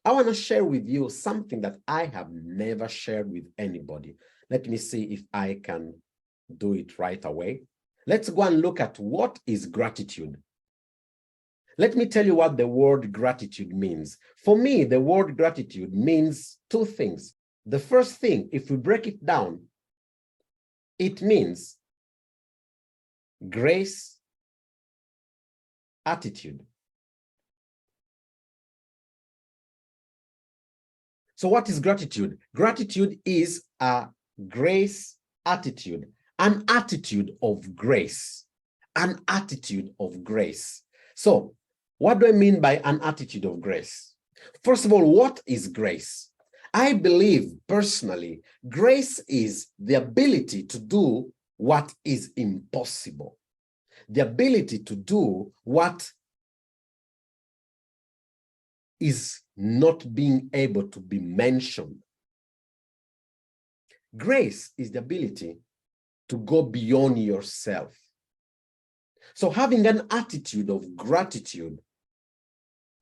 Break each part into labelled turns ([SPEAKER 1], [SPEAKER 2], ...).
[SPEAKER 1] I want to share with you something that I have never shared with anybody. Let me see if I can do it right away. Let's go and look at what is gratitude. Let me tell you what the word gratitude means. For me, the word gratitude means two things. The first thing, if we break it down, it means grace, attitude. So what is gratitude? Gratitude is a grace attitude, an attitude of grace, an attitude of grace. So what do I mean by an attitude of grace? First of all, what is grace? I believe personally, grace is the ability to do what is impossible, the ability to do what is not being able to be mentioned. Grace is the ability to go beyond yourself. So having an attitude of gratitude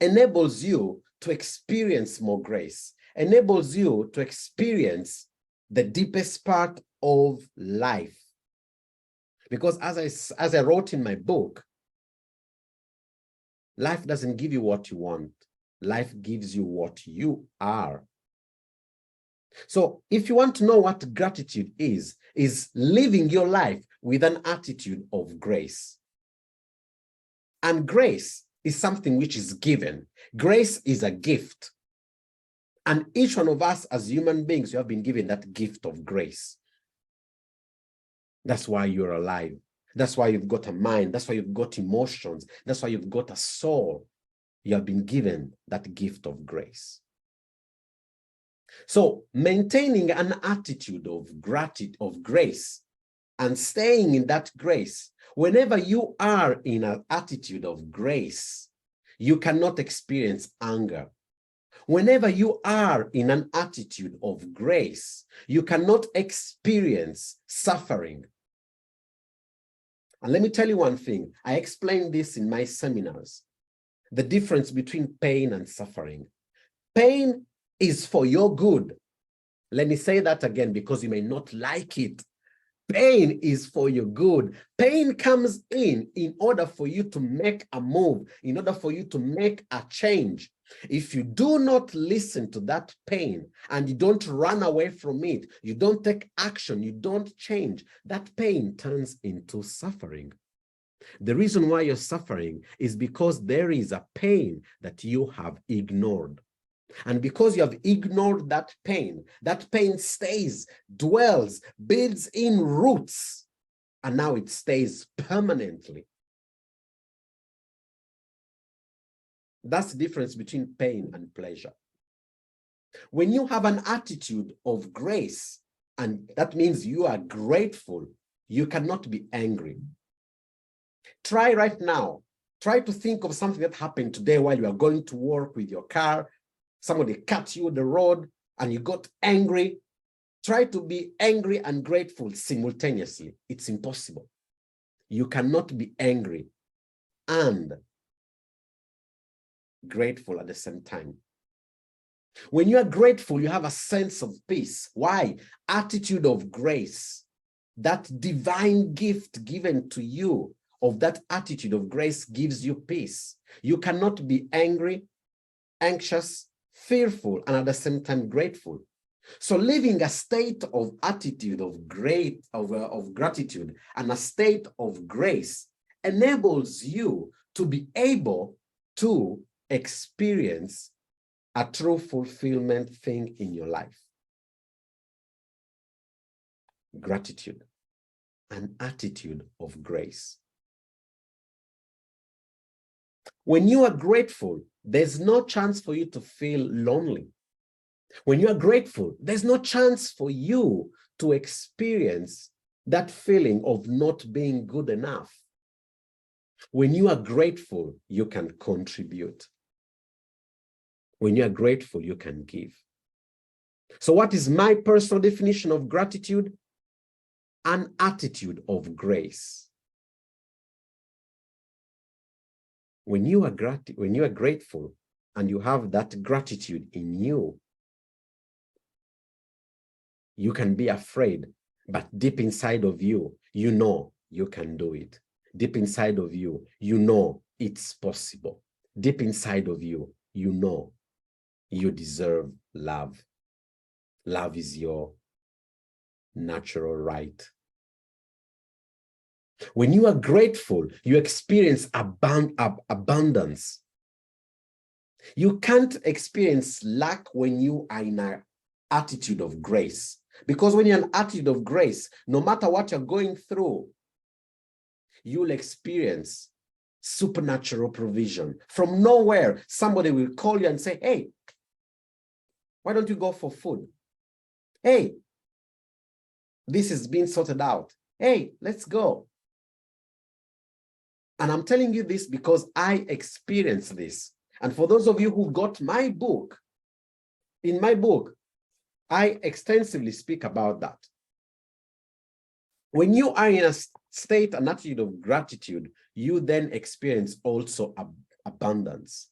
[SPEAKER 1] enables you to experience more grace, enables you to experience the deepest part of life. Because as I wrote in my book, life doesn't give you what you want. Life gives you what you are. So if you want to know what gratitude is living your life with an attitude of grace. And grace is something which is given. Grace is a gift. And each one of us as human beings, you have been given that gift of grace. That's why you're alive. That's why you've got a mind. That's why you've got emotions. That's why you've got a soul. You have been given that gift of grace. So maintaining an attitude of gratitude, of grace, and staying in that grace, whenever you are in an attitude of grace, you cannot experience anger. Whenever you are in an attitude of grace, you cannot experience suffering. And let me tell you one thing, I explain this in my seminars, the difference between pain and suffering. Pain is for your good. Let me say that again because you may not like it. Pain is for your good. Pain comes in order for you to make a move, in order for you to make a change. If you do not listen to that pain and you don't run away from it, you don't take action, you don't change, that pain turns into suffering. The reason why you're suffering is because there is a pain that you have ignored. And because you have ignored that pain stays, dwells, builds in roots, and now it stays permanently. That's the difference between pain and pleasure. When you have an attitude of grace, and that means you are grateful, you cannot be angry. Try right now. Try to think of something that happened today while you are going to work with your car. Somebody cut you the road and you got angry. Try to be angry and grateful simultaneously. It's impossible. You cannot be angry and grateful at the same time. When you are grateful, you have a sense of peace. Why? Attitude of grace. That divine gift given to you of that attitude of grace gives you peace. You cannot be angry, anxious, fearful, and at the same time grateful. So living a state of attitude of gratitude and a state of grace enables you to be able to experience a true fulfillment thing in your life. Gratitude, an attitude of grace. When you are grateful, there's no chance for you to feel lonely. When you are grateful, there's no chance for you to experience that feeling of not being good enough. When you are grateful, you can contribute. When you are grateful, you can give. So what is my personal definition of gratitude? An attitude of grace. When you are grateful, and you have that gratitude in you, you can be afraid, but deep inside of you, you know you can do it. Deep inside of you, you know it's possible. Deep inside of you, you know you deserve love. Love is your natural right. When you are grateful, you experience abundance. You can't experience lack when you are in an attitude of grace. Because when you're in an attitude of grace, no matter what you're going through, you'll experience supernatural provision. From nowhere, somebody will call you and say, hey, why don't you go for food? Hey, this is being sorted out. Hey, let's go. And I'm telling you this because I experienced this. And for those of you who got my book, in my book, I extensively speak about that. When you are in a state, an attitude of gratitude, you then experience also abundance.